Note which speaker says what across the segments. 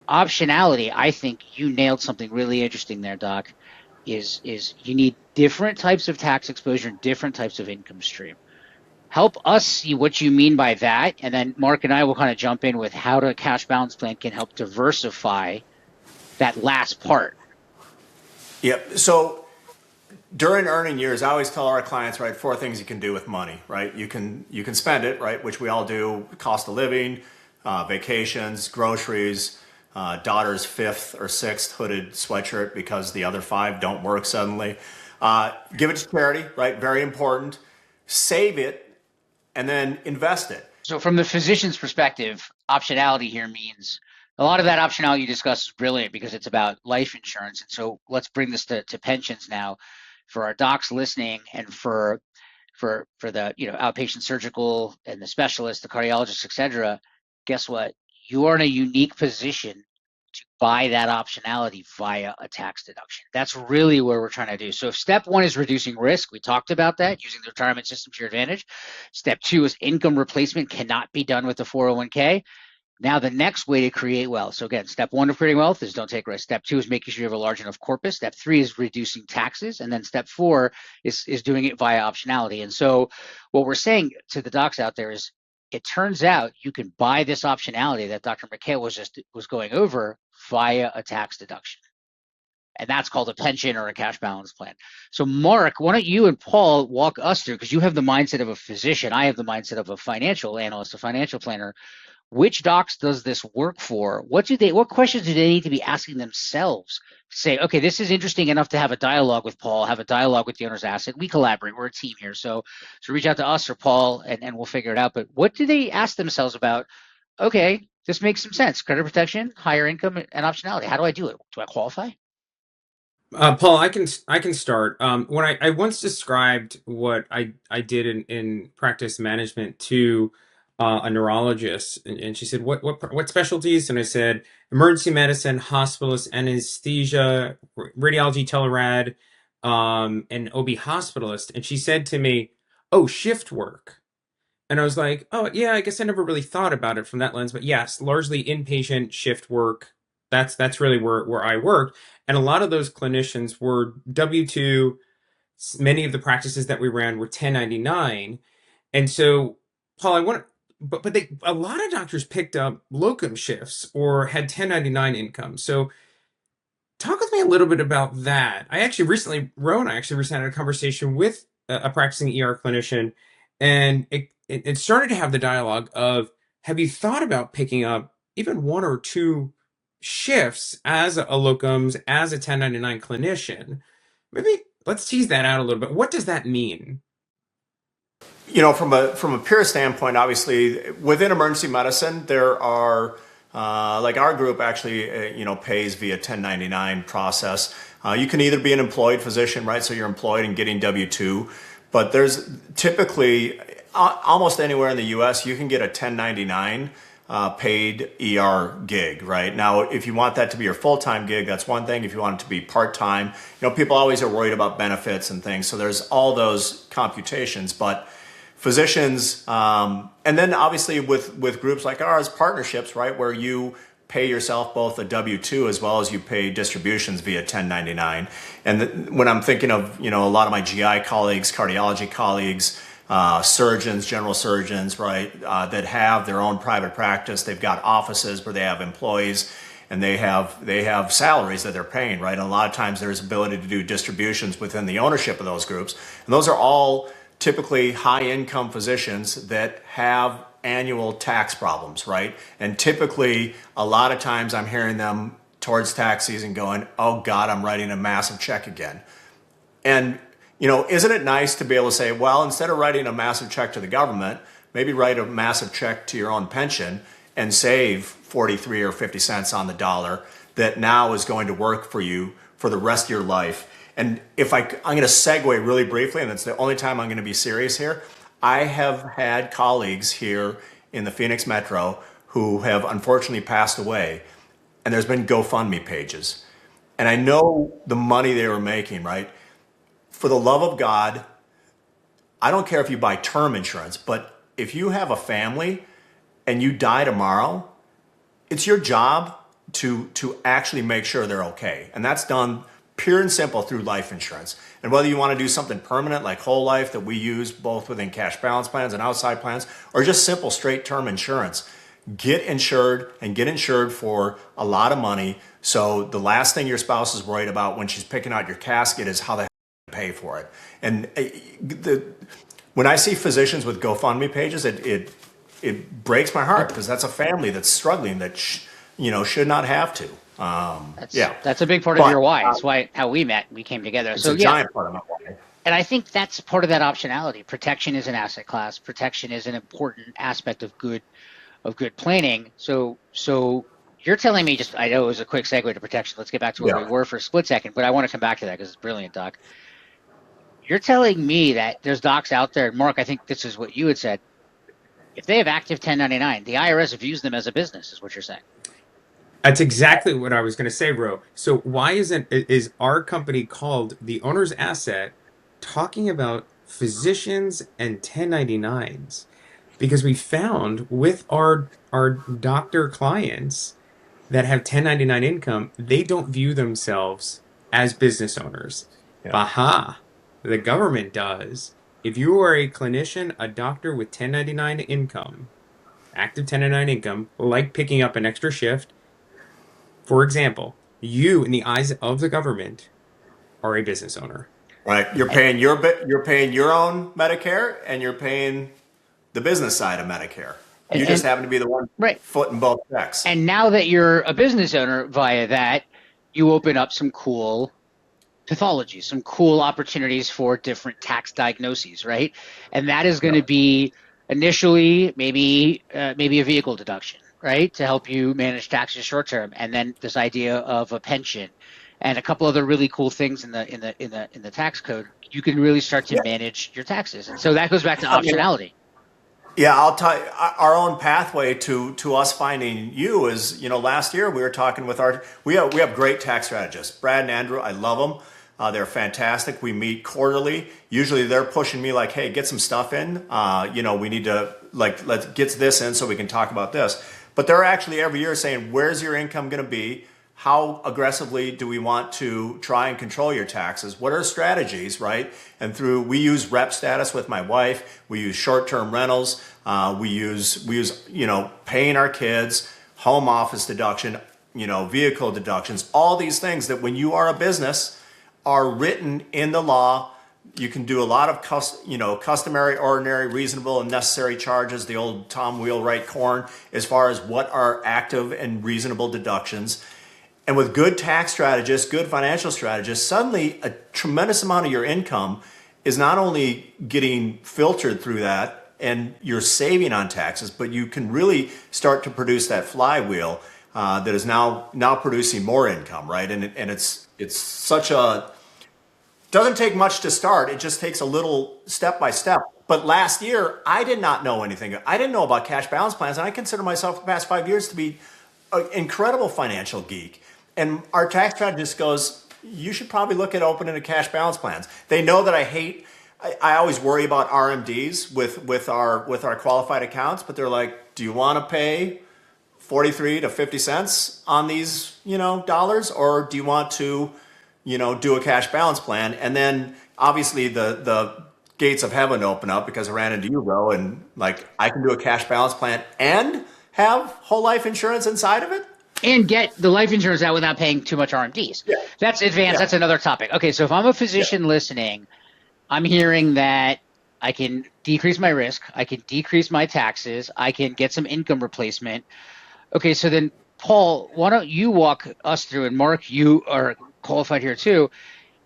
Speaker 1: optionality, I think you nailed something really interesting there, Doc, is you need different types of tax exposure and different types of income stream. Help us see what you mean by that, and then Mark and I will kind of jump in with how a cash balance plan can help diversify that last part.
Speaker 2: Yep. So during earning years, I always tell our clients, right, four things you can do with money, right? You can spend it, right, which we all do: cost of living, vacations, groceries, daughter's fifth or sixth hooded sweatshirt because the other five don't work suddenly. Give it to charity, right? Very important. Save it and then invest it.
Speaker 1: So from the physician's perspective, optionality here means a lot of that optionality you discussed is brilliant because it's about life insurance. And so let's bring this to pensions now for our docs listening and for the outpatient surgical and the specialists, the cardiologists, et cetera. Guess what? You are in a unique position to buy that optionality via a tax deduction. That's really what we're trying to do. So if step one is reducing risk, we talked about that, using the retirement system to your advantage. Step two is income replacement cannot be done with the 401k. Now the next way to create wealth. So again, step one of creating wealth is don't take risks. Step two is making sure you have a large enough corpus. Step three is reducing taxes. And then step four is doing it via optionality. And so what we're saying to the docs out there is it turns out you can buy this optionality that Dr. McHale was going over via a tax deduction. And that's called a pension or a cash balance plan. So Mark, why don't you and Paul walk us through, because you have the mindset of a physician, I have the mindset of a financial analyst, a financial planner. Which docs does this work for? What questions do they need to be asking themselves to say, okay, this is interesting enough to have a dialogue with Paul, have a dialogue with the owner's asset. We collaborate, we're a team here. So reach out to us or Paul and we'll figure it out. But what do they ask themselves about, okay, this makes some sense. Credit protection, higher income, and optionality. How do I do it? Do I qualify?
Speaker 3: Paul, I can start. When I once described what I did in practice management to a neurologist, and she said, "What specialties?" And I said, "Emergency medicine, hospitalist, anesthesia, radiology, telerad, and OB hospitalist." And she said to me, "Oh, shift work." And I was like, "Oh, yeah, I guess I never really thought about it from that lens, but yes, largely inpatient shift work. That's really where I worked." And a lot of those clinicians were W-2. Many of the practices that we ran were 1099. And so, Paul, I want but a lot of doctors picked up locum shifts or had 1099 income. So talk with me a little bit about that. Rowan, I actually recently had a conversation with a practicing ER clinician, and it started to have the dialogue of, have you thought about picking up even one or two shifts as a locums, as a 1099 clinician? Maybe let's tease that out a little bit. What does that mean?
Speaker 2: From a pure standpoint, obviously within emergency medicine, there are like our group actually pays via 1099 process. You can either be an employed physician, right? So you're employed and getting W-2, but there's typically almost anywhere in the U.S. you can get a 1099 paid ER gig, right? Now, if you want that to be your full-time gig, that's one thing. If you want it to be part-time, people always are worried about benefits and things. So there's all those computations, but physicians, and then obviously with groups like ours, partnerships, right, where you pay yourself both a W-2 as well as you pay distributions via 1099. And when I'm thinking of, a lot of my GI colleagues, cardiology colleagues, surgeons, general surgeons, right, that have their own private practice, they've got offices where they have employees and they have salaries that they're paying, right? And a lot of times there's ability to do distributions within the ownership of those groups. And those are all typically high income physicians that have annual tax problems, right? And typically a lot of times I'm hearing them towards tax season going, oh God, I'm writing a massive check again. And, isn't it nice to be able to say, well, instead of writing a massive check to the government, maybe write a massive check to your own pension and save 43 or 50 cents on the dollar that now is going to work for you for the rest of your life. And I'm going to segue really briefly, and that's the only time I'm going to be serious here. I have had colleagues here in the Phoenix Metro who have unfortunately passed away, and there's been GoFundMe pages. And I know the money they were making, right? For the love of God, I don't care if you buy term insurance, but if you have a family and you die tomorrow, it's your job to actually make sure they're okay. And that's done pure and simple through life insurance. And whether you want to do something permanent like whole life that we use both within cash balance plans and outside plans, or just simple straight term insurance, get insured and get insured for a lot of money. So the last thing your spouse is worried about when she's picking out your casket is how the hell to pay for it. And when I see physicians with GoFundMe pages, it breaks my heart because that's a family that's struggling that should not have to.
Speaker 1: That's a big part of your why. That's why how we met, we came together.
Speaker 2: It's a giant part of my why.
Speaker 1: And I think that's part of that optionality. Protection is an asset class. Protection is an important aspect of good planning. So you're telling me, just, I know it was a quick segue to protection. Let's get back to where we were for a split second, but I want to come back to that because it's brilliant, Doc. You're telling me that there's docs out there, Mark, I think this is what you had said. If they have active 1099, the IRS views them as a business, is what you're saying.
Speaker 3: That's exactly what I was going to say, Ro. So why is our company called The Owner's Asset talking about physicians and 1099s? Because we found with our doctor clients that have 1099 income, they don't view themselves as business owners.
Speaker 2: Yeah.
Speaker 3: Aha, the government does. If you are a clinician, a doctor with 1099 income, active 1099 income, like picking up an extra shift, for example, you, in the eyes of the government, are a business owner.
Speaker 2: Right. You're paying your own Medicare, and you're paying the business side of Medicare. You just happen to be the one footing both checks.
Speaker 1: And now that you're a business owner via that, you open up some cool pathologies, some cool opportunities for different tax diagnoses, right? And that is going to be initially maybe a vehicle deduction, right, to help you manage taxes short term, and then this idea of a pension and a couple other really cool things in the tax code. You can really start to manage your taxes, and so that goes back to optionality.
Speaker 2: Yeah, I'll tell you, our own pathway to us finding you is, last year we were talking with we have great tax strategists, Brad and Andrew. I love them. They're fantastic. We meet quarterly. Usually they're pushing me like, hey, get some stuff in. We need to, let's get this in so we can talk about this. But they're actually every year saying, where's your income going to be? How aggressively do we want to try and control your taxes? What are strategies, right? And we use rep status with my wife. We use short-term rentals. We use paying our kids, home office deduction, vehicle deductions, all these things that when you are a business are written in the law. You can do a lot of customary, ordinary, reasonable, and necessary charges, the old Tom Wheelwright corn, as far as what are active and reasonable deductions. And with good tax strategists, good financial strategists, suddenly a tremendous amount of your income is not only getting filtered through that and you're saving on taxes, but you can really start to produce that flywheel that is now producing more income, right? And it's such a, doesn't take much to start. It just takes a little step by step. But last year, I did not know anything. I didn't know about cash balance plans, and I consider myself the past 5 years to be an incredible financial geek. And our tax strategist goes, you should probably look at opening a cash balance plans. They know that I always worry about RMDs with our qualified accounts, but they're like, do you want to pay 43 to 50 cents on these, dollars, or do you want to, do a cash balance plan? And then obviously the gates of heaven open up because I ran into you, Ro, and I can do a cash balance plan and have whole life insurance inside of it.
Speaker 1: And get the life insurance out without paying too much RMDs. Yeah. That's advanced. Yeah. That's another topic. Okay, so if I'm a physician listening, I'm hearing that I can decrease my risk, I can decrease my taxes, I can get some income replacement. Okay, so then, Paul, why don't you walk us through, and Mark, you are qualified here too.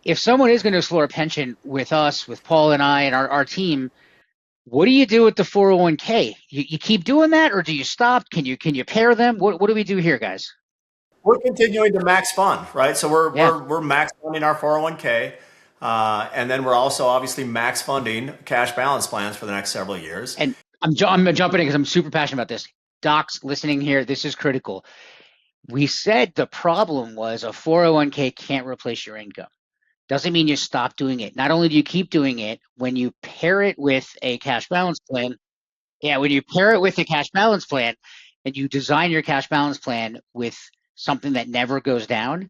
Speaker 1: If someone is going to explore a pension with us, with Paul and I and our team, what do you do with the 401k? You keep doing that, or do you stop? Can you pair them? What do we do here, guys?
Speaker 2: We're continuing to max fund, right? So we're max funding our 401k, and then we're also obviously max funding cash balance plans for the next several years.
Speaker 1: And I'm jumping in because I'm super passionate about this. Docs listening here, this is critical. We said the problem was a 401k can't replace your income. Doesn't mean you stop doing it. Not only do you keep doing it, when you pair it with a cash balance plan, when you pair it with a cash balance plan and you design your cash balance plan with something that never goes down,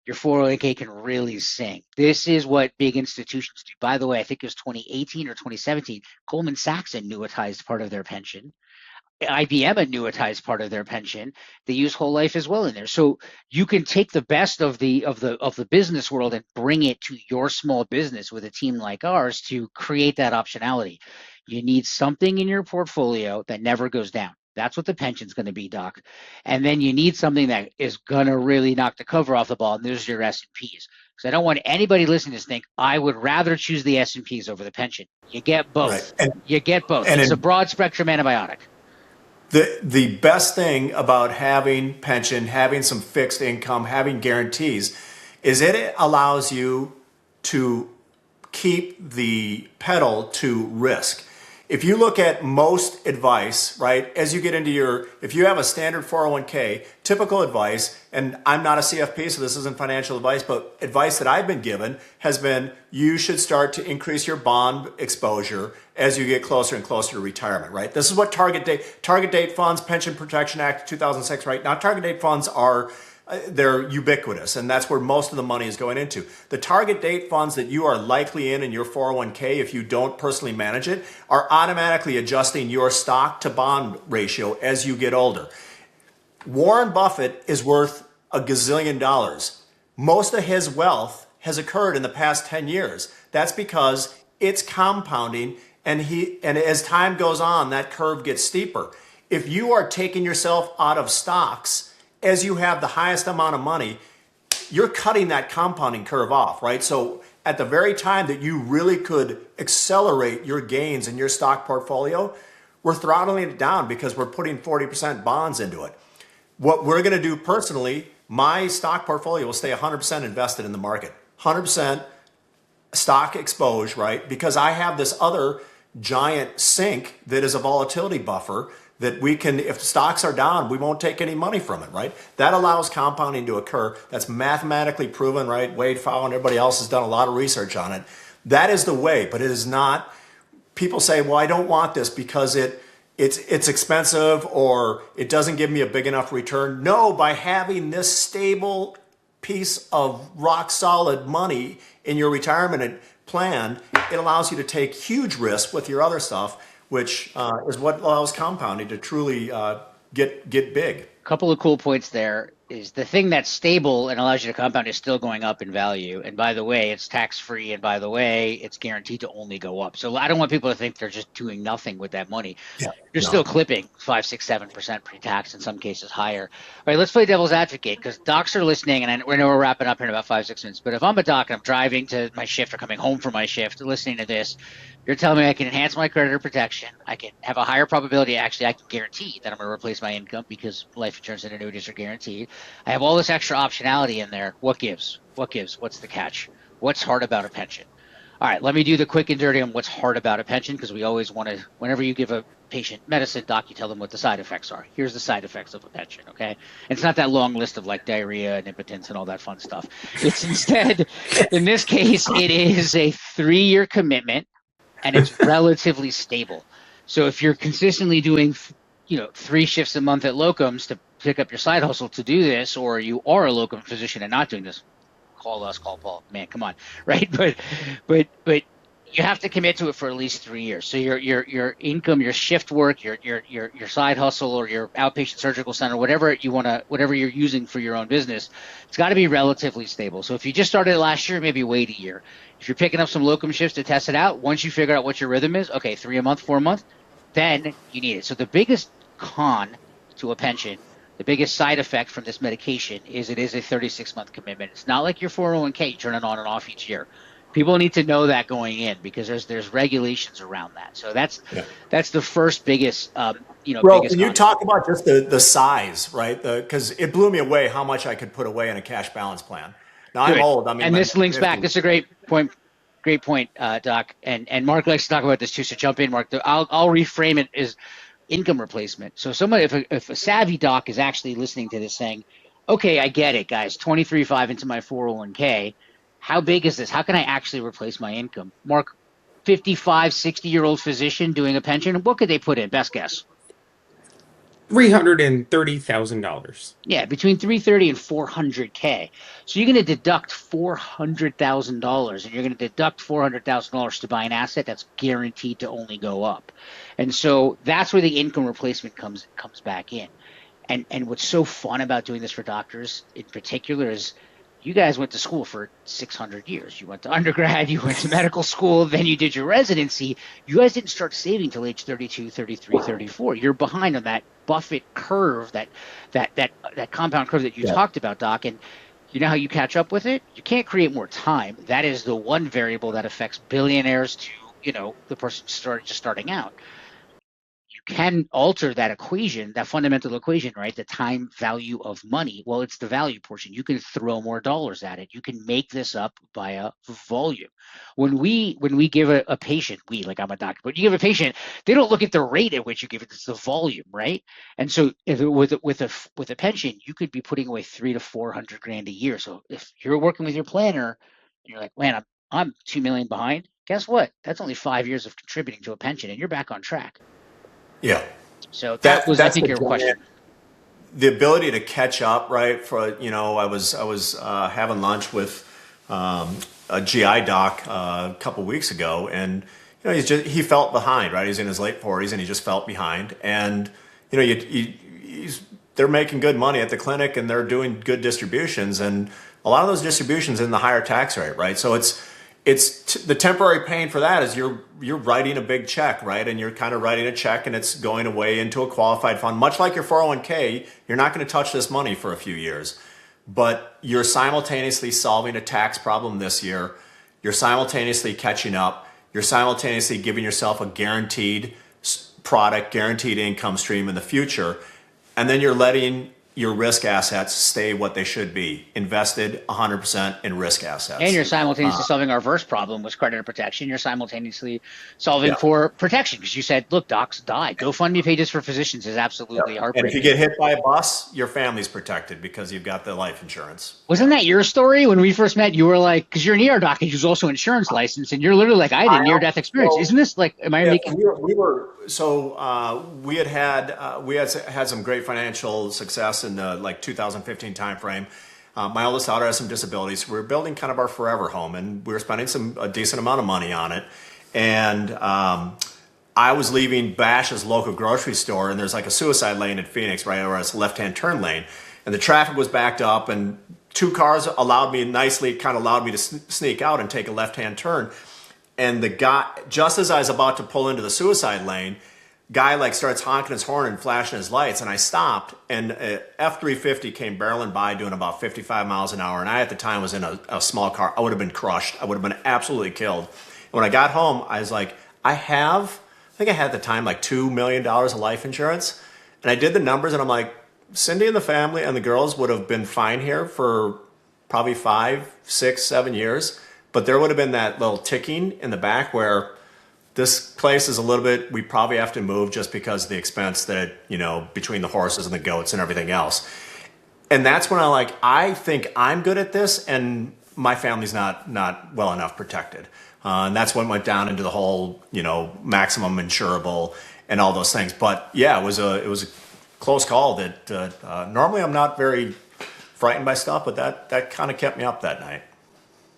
Speaker 1: your 401k can really sing. This is what big institutions do. By the way, I think it was 2018 or 2017, Goldman Sachs annuitized part of their pension. IBM annuitized part of their pension. They use whole life as well in there. So you can take the best of the business world and bring it to your small business with a team like ours to create that optionality. You need something in your portfolio that never goes down. That's what the pension's going to be, Doc. And then you need something that is going to really knock the cover off the ball, and those are your S&Ps. So I don't want anybody listening to think, I would rather choose the S&Ps over the pension. You get both.
Speaker 2: Right.
Speaker 1: You get both.
Speaker 2: And
Speaker 1: It's a broad spectrum antibiotic.
Speaker 2: The best thing about having pension, having some fixed income, having guarantees, is it allows you to keep the pedal to risk. If you look at most advice, right, as you get into if you have a standard 401k, typical advice, and I'm not a CFP, so this isn't financial advice, but advice that I've been given has been you should start to increase your bond exposure as you get closer and closer to retirement, right? This is what target date funds, Pension Protection Act 2006, right? Now, target date funds are they're ubiquitous, and that's where most of the money is going into. The target date funds that you are likely in your 401k, if you don't personally manage it, are automatically adjusting your stock to bond ratio as you get older. Warren Buffett is worth a gazillion dollars. Most of his wealth has occurred in the past 10 years. That's because it's compounding, and as time goes on, that curve gets steeper. If you are taking yourself out of stocks as you have the highest amount of money, you're cutting that compounding curve off, right? So at the very time that you really could accelerate your gains in your stock portfolio, we're throttling it down because we're putting 40% bonds into it. What we're going to do personally, my stock portfolio will stay 100% invested in the market, 100% stock exposed, right? Because I have this other giant sink that is a volatility buffer that we can, if stocks are down, we won't take any money from it, right? That allows compounding to occur. That's mathematically proven, right? Wade Fowler and everybody else has done a lot of research on it. That is the way, but it is not. People say, well, I don't want this because it's expensive or it doesn't give me a big enough return. No, by having this stable piece of rock solid money in your retirement plan, it allows you to take huge risks with your other stuff, which is what allows compounding to truly get big.
Speaker 1: A couple of cool points there is the thing that's stable and allows you to compound is still going up in value. And by the way, it's tax-free. And by the way, it's guaranteed to only go up. So I don't want people to think they're just doing nothing with that money.
Speaker 2: Yeah,
Speaker 1: You're still clipping 5, 6, 7% pre-tax, in some cases higher. All right, let's play devil's advocate because docs are listening, and I know we're wrapping up here in about 5, 6 minutes. But if I'm a doc and I'm driving to my shift or coming home from my shift, listening to this, you're telling me I can enhance my creditor protection. I can have a higher probability. Actually, I can guarantee that I'm going to replace my income because life insurance and annuities are guaranteed. I have all this extra optionality in there. What gives? What gives? What's the catch? What's hard about a pension? All right, let me do the quick and dirty on what's hard about a pension because we always want to, whenever you give a patient medicine, doc, you tell them what the side effects are. Here's the side effects of a pension, okay? And it's not that long list of like diarrhea and impotence and all that fun stuff. It's instead, in this case, it is a 3-year commitment and it's relatively stable. So if you're consistently doing, 3 shifts a month at locums to pick up your side hustle to do this, or you are a locum physician and not doing this, call us, call Paul, man, come on, right? But you have to commit to it for at least 3 years. So your income, your shift work, your side hustle, or your outpatient surgical center, whatever you're using for your own business, it's got to be relatively stable. So if you just started last year, maybe wait a year. If you're picking up some locum shifts to test it out, once you figure out what your rhythm is, okay, 3 a month, 4 a month, then you need it. So the biggest con to a pension, the biggest side effect from this medication is it is a 36-month commitment. It's not like your 401k, you turn it on and off each year. People need to know that going in because there's regulations around that. So that's the first biggest
Speaker 2: Bro,
Speaker 1: biggest
Speaker 2: can you
Speaker 1: con.
Speaker 2: talk about just the size, right? Because it blew me away how much I could put away in a cash balance plan. Now
Speaker 1: Good.
Speaker 2: I'm old. I'm in
Speaker 1: and
Speaker 2: my
Speaker 1: this links
Speaker 2: 50s.
Speaker 1: back. This is a great point. Great point, Doc. And Mark likes to talk about this too. So jump in, Mark. I'll reframe it as income replacement. So if a savvy doc is actually listening to this saying, okay, I get it, guys, 23.5 into my 401k. How big is this? How can I actually replace my income? Mark, 55, 60-year-old physician doing a pension, what could they put in? Best guess.
Speaker 3: $330,000.
Speaker 1: Yeah, between 330 and 400K. So you're going to deduct $400,000, and you're going to deduct $400,000 to buy an asset that's guaranteed to only go up. And so that's where the income replacement comes back in. And what's so fun about doing this for doctors in particular is you guys went to school for 600 years. You went to undergrad, you went to medical school, then you did your residency. You guys didn't start saving till age 32, 33, 34. You're behind on that Buffett curve, that compound curve that you talked about, Doc. And you know how you catch up with it? You can't create more time. That is the one variable that affects billionaires to, the person starting out. You can alter that equation, that fundamental equation, right? The time value of money. Well, it's the value portion. You can throw more dollars at it. You can make this up by a volume. When we give a patient, like I'm a doctor, but you give a patient, they don't look at the rate at which you give it. It's the volume, right? And so with a pension, you could be putting away 300 to 400 grand a year. So if you're working with your planner, and you're like, man, I'm 2 million behind. Guess what? That's only 5 years of contributing to a pension, and you're back on track.
Speaker 2: Yeah.
Speaker 1: So that was, I think, your question.
Speaker 2: The ability to catch up, right? I was having lunch with a GI doc a couple weeks ago, and he felt behind, right? He's in his late 40s, and he just felt behind. And they're making good money at the clinic, and they're doing good distributions, and a lot of those distributions in the higher tax rate, right? So the temporary pain for that is you're writing a big check, right? And you're kind of writing a check and it's going away into a qualified fund. Much like your 401k, you're not going to touch this money for a few years. But you're simultaneously solving a tax problem this year. You're simultaneously catching up. You're simultaneously giving yourself a guaranteed product, guaranteed income stream in the future. And then you're letting your risk assets stay what they should be, invested 100% in risk assets.
Speaker 1: And you're simultaneously solving our first problem was creditor protection. You're simultaneously solving for protection because you said, look, docs die. GoFundMe pages for physicians is absolutely heartbreaking.
Speaker 2: And if you get hit by a bus, your family's protected because you've got the life insurance.
Speaker 1: Wasn't that your story when we first met? You were like, because you're an ER doc and you're also insurance licensed, and you're literally like, I had a near-death experience. Isn't this like, am I making?
Speaker 2: We had some great financial success in the 2015 timeframe. My oldest daughter has some disabilities. We were building kind of our forever home, and we were spending a decent amount of money on it. And I was leaving Bash's local grocery store, and there's like a suicide lane in Phoenix, right, or it's a left-hand turn lane, and the traffic was backed up, and two cars allowed me to sneak out and take a left-hand turn. And the guy, just as I was about to pull into the suicide lane, guy starts honking his horn and flashing his lights, and I stopped, and a F-350 came barreling by doing about 55 miles an hour, and I at the time was in a small car. I would have been crushed. I would have been absolutely killed. And when I got home, I was like, I think I had at the time $2 million of life insurance, and I did the numbers, and I'm like, Cindy and the family and the girls would have been fine here for probably 5, 6, 7 years, but there would have been that little ticking in the back where this place is we probably have to move just because of the expense that, between the horses and the goats and everything else. And that's when I think I'm good at this and my family's not well enough protected. And that's when it went down into the whole, maximum insurable and all those things. But yeah, it was a close call that normally I'm not very frightened by stuff, but that kind of kept me up that night.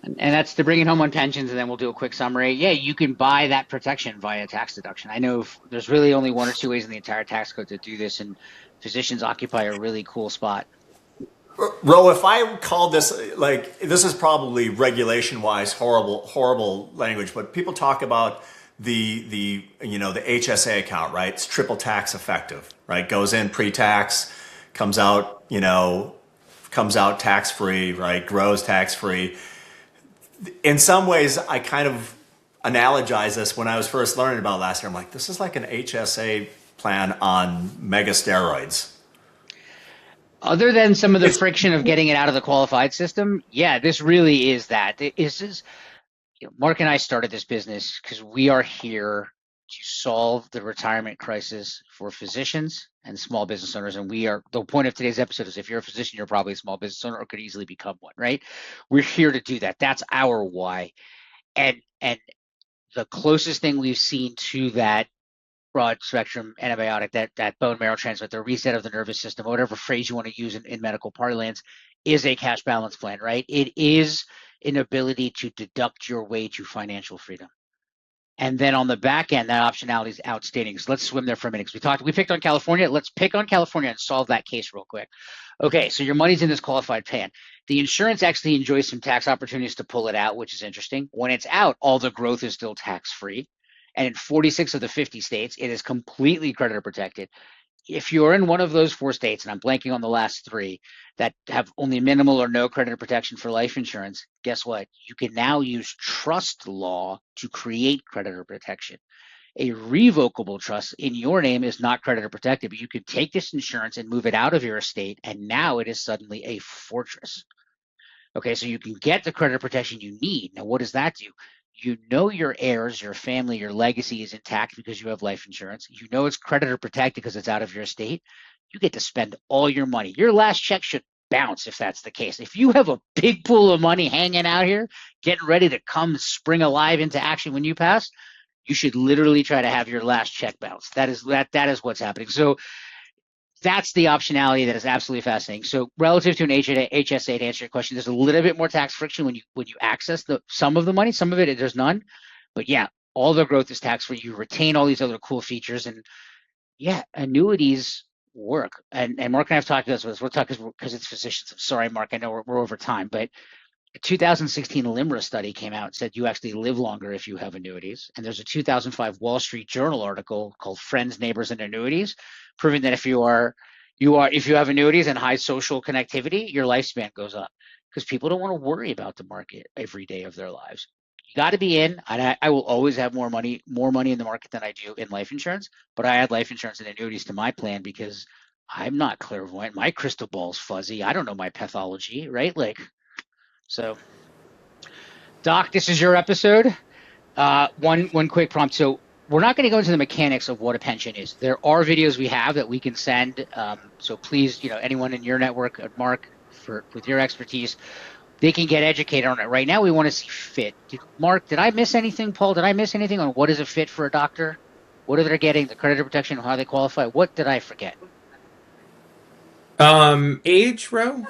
Speaker 1: And that's to bring it home on pensions, and then we'll do a quick summary. Yeah, you can buy that protection via tax deduction. I know there's really only one or two ways in the entire tax code to do this, and physicians occupy a really cool spot.
Speaker 2: Ro, if I called this, this is probably regulation-wise horrible language, but people talk about the HSA account, right? It's triple tax effective, right? Goes in pre-tax, comes out tax-free, right? Grows tax-free. In some ways, I kind of analogize this when I was first learning about it last year. I'm like, this is like an HSA plan on mega steroids.
Speaker 1: Other than some of the friction of getting it out of the qualified system, yeah, this really is that. Mark and I started this business because we are here to solve the retirement crisis for physicians and small business owners. And the point of today's episode is if you're a physician, you're probably a small business owner or could easily become one, right? We're here to do that. That's our why. And the closest thing we've seen to that broad spectrum antibiotic, that bone marrow transplant, the reset of the nervous system, whatever phrase you want to use in medical parlance, is a cash balance plan, right? It is an ability to deduct your way to financial freedom. And then on the back end, that optionality is outstanding. So let's swim there for a minute. Because we picked on California. Let's pick on California and solve that case real quick. Okay, so your money's in this qualified plan. The insurance actually enjoys some tax opportunities to pull it out, which is interesting. When it's out, all the growth is still tax-free. And in 46 of the 50 states, it is completely creditor protected. If you're in one of those 4 states, and I'm blanking on the last 3, that have only minimal or no creditor protection for life insurance, guess what? You can now use trust law to create creditor protection. A revocable trust in your name is not creditor protected, but you could take this insurance and move it out of your estate, and now it is suddenly a fortress. Okay, so you can get the creditor protection you need. Now, what does that do? You know your heirs, your family, your legacy is intact because you have life insurance. You know it's creditor protected because it's out of your estate. You get to spend all your money. Your last check should bounce if that's the case. If you have a big pool of money hanging out here, getting ready to come spring alive into action when you pass, you should literally try to have your last check bounce. That is what's happening. So that's the optionality that is absolutely fascinating. So relative to an HSA, to answer your question, there's a little bit more tax friction when you access some of the money. Some of it there's none, but yeah, all the growth is tax free. You retain all these other cool features, and yeah, annuities work. And Mark and I have talked about this. We'll talk because it's physicians. I'm sorry, Mark. I know we're over time, but a 2016 LIMRA study came out and said you actually live longer if you have annuities. And there's a 2005 Wall Street Journal article called Friends, Neighbors, and Annuities, proving that if you have annuities and high social connectivity, your lifespan goes up because people don't want to worry about the market every day of their lives. You got to be in, and I will always have more money in the market than I do in life insurance, but I add life insurance and annuities to my plan because I'm not clairvoyant. My crystal ball's fuzzy. I don't know my pathology, right? So, Doc, this is your episode. One quick prompt. So we're not going to go into the mechanics of what a pension is. There are videos we have that we can send. So please, anyone in your network, Mark, with your expertise, they can get educated on it. Right now, we want to see fit. Mark, did I miss anything? Paul, did I miss anything on what is a fit for a doctor? What are they getting? The creditor protection, how they qualify? What did I forget?
Speaker 3: Age, row?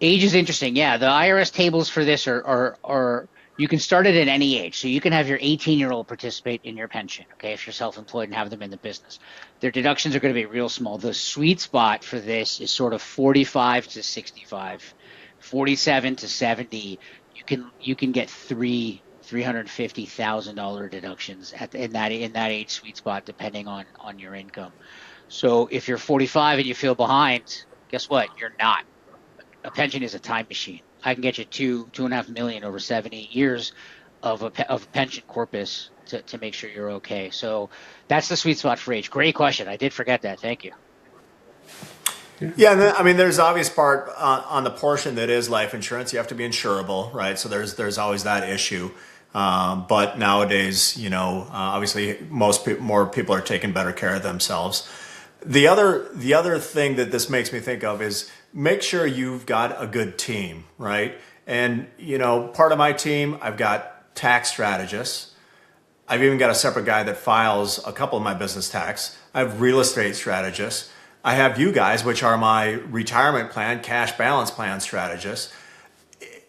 Speaker 1: Age is interesting. Yeah, the IRS tables for this are you can start it at any age. So you can have your 18-year-old participate in your pension, okay, if you're self-employed and have them in the business. Their deductions are going to be real small. The sweet spot for this is sort of 45 to 65, 47 to 70. You can get $350,000 deductions in that age sweet spot, depending on your income. So if you're 45 and you feel behind, guess what? You're not. A pension is a time machine. I can get you $2.5 million over 70 years of pension corpus to make sure you're okay. So that's the sweet spot for age. Great question. I did forget that. Thank you.
Speaker 2: Yeah, and then, I mean, there's the obvious part on the portion that is life insurance. You have to be insurable, right? So there's always that issue. But nowadays, obviously, more people are taking better care of themselves. The other thing that this makes me think of is make sure you've got a good team, right? And part of my team, I've got tax strategists. I've even got a separate guy that files a couple of my business tax. I have real estate strategists. I have you guys, which are my retirement plan, cash balance plan strategists.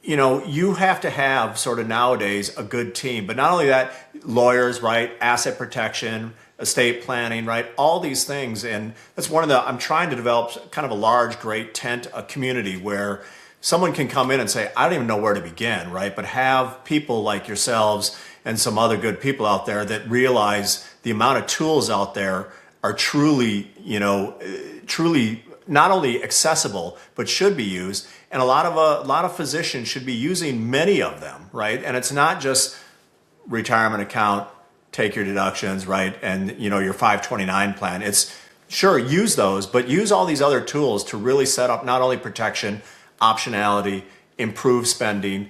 Speaker 2: You have to have sort of nowadays a good team, but not only that, lawyers, right? Asset protection, estate planning, right? All these things. And that's I'm trying to develop kind of a large, great tent, a community where someone can come in and say, I don't even know where to begin, right? But have people like yourselves and some other good people out there that realize the amount of tools out there are truly not only accessible, but should be used. And a lot of physicians should be using many of them, right? And it's not just retirement account, take your deductions, right? And your 529 plan. It's sure, use those, but use all these other tools to really set up not only protection, optionality, improve spending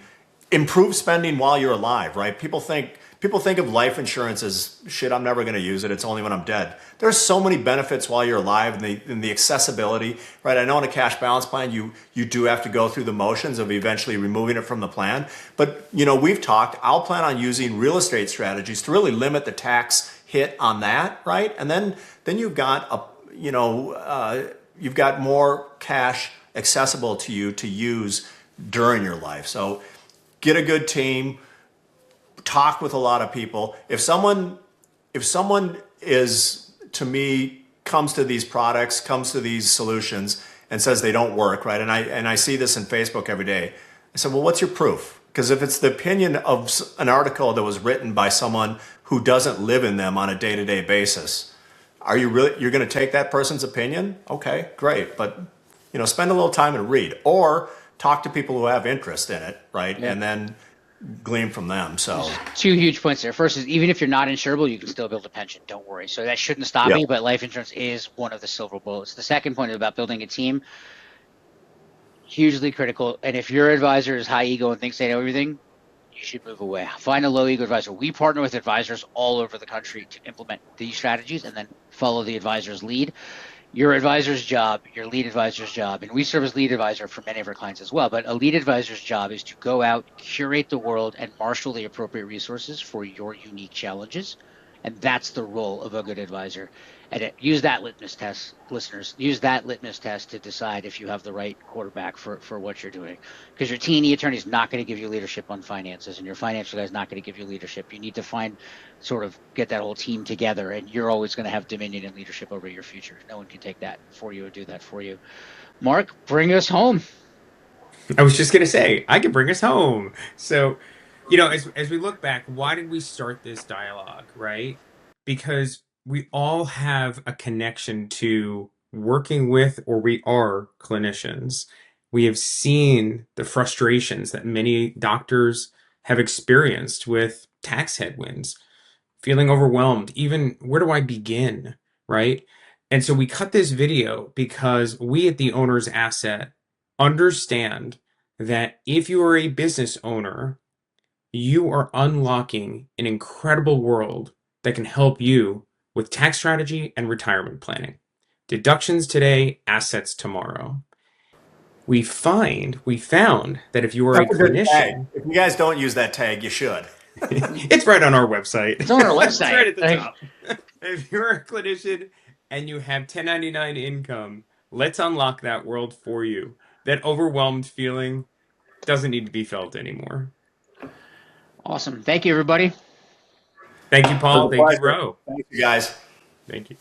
Speaker 2: while you're alive, right? People think of life insurance as shit, I'm never going to use it. It's only when I'm dead. There's so many benefits while you're alive and the accessibility, right? I know in a cash balance plan, you do have to go through the motions of eventually removing it from the plan. But, we've talked, I'll plan on using real estate strategies to really limit the tax hit on that, right? And then you've got you've got more cash accessible to you to use during your life. So get a good team, talk with a lot of people. If someone is, to me, comes to these products, comes to these solutions and says they don't work, right? And I see this in Facebook every day. I said, well, what's your proof? Because if it's the opinion of an article that was written by someone who doesn't live in them on a day-to-day basis, you're going to take that person's opinion? Okay, great. But, spend a little time and read, or talk to people who have interest in it, right?
Speaker 1: Yeah.
Speaker 2: And then glean from them. So
Speaker 1: Two huge points there. First is, even if you're not insurable, you can still build a pension. Don't worry. So that shouldn't stop
Speaker 2: yeah,
Speaker 1: me, but life insurance is one of the silver bullets. The second point is about building a team. Hugely critical. And if your advisor is high ego and thinks they know everything, you should move away. Find a low ego advisor. We partner with advisors all over the country to implement these strategies and then follow the advisor's lead. Your advisor's job, your lead advisor's job, and we serve as lead advisor for many of our clients as well, but a lead advisor's job is to go out, curate the world, and marshal the appropriate resources for your unique challenges. And that's the role of a good advisor. And use that litmus test, listeners. Use that litmus test to decide if you have the right quarterback for what you're doing. Because your T&E attorney is not going to give you leadership on finances, and your financial guy is not going to give you leadership. You need to get that whole team together, and you're always going to have dominion and leadership over your future. No one can take that for you or do that for you. Mark, bring us home.
Speaker 3: I was just going to say, I can bring us home. So, as we look back, why did we start this dialogue, right? Because we all have a connection to working with, or we are clinicians. We have seen the frustrations that many doctors have experienced with tax headwinds, feeling overwhelmed. Even, where do I begin, right? And so we cut this video because we at the Owner's Asset understand that if you are a business owner, you are unlocking an incredible world that can help you with tax strategy and retirement planning. Deductions today, assets tomorrow. We found that if you are a
Speaker 2: that's a good tag.
Speaker 3: clinician,
Speaker 2: If you guys don't use that tag, you should.
Speaker 3: it's right on our website.
Speaker 1: It's on our
Speaker 3: It's
Speaker 1: website.
Speaker 3: right at the top. If you're a clinician and you have 1099 income, let's unlock that world for you. That overwhelmed feeling doesn't need to be felt anymore.
Speaker 1: Awesome. Thank you, everybody.
Speaker 3: Thank you,
Speaker 2: It was
Speaker 3: Paul.
Speaker 2: a
Speaker 3: Thank you,
Speaker 2: pleasure.
Speaker 3: Ro.
Speaker 2: Thank you, guys.
Speaker 3: Thank you.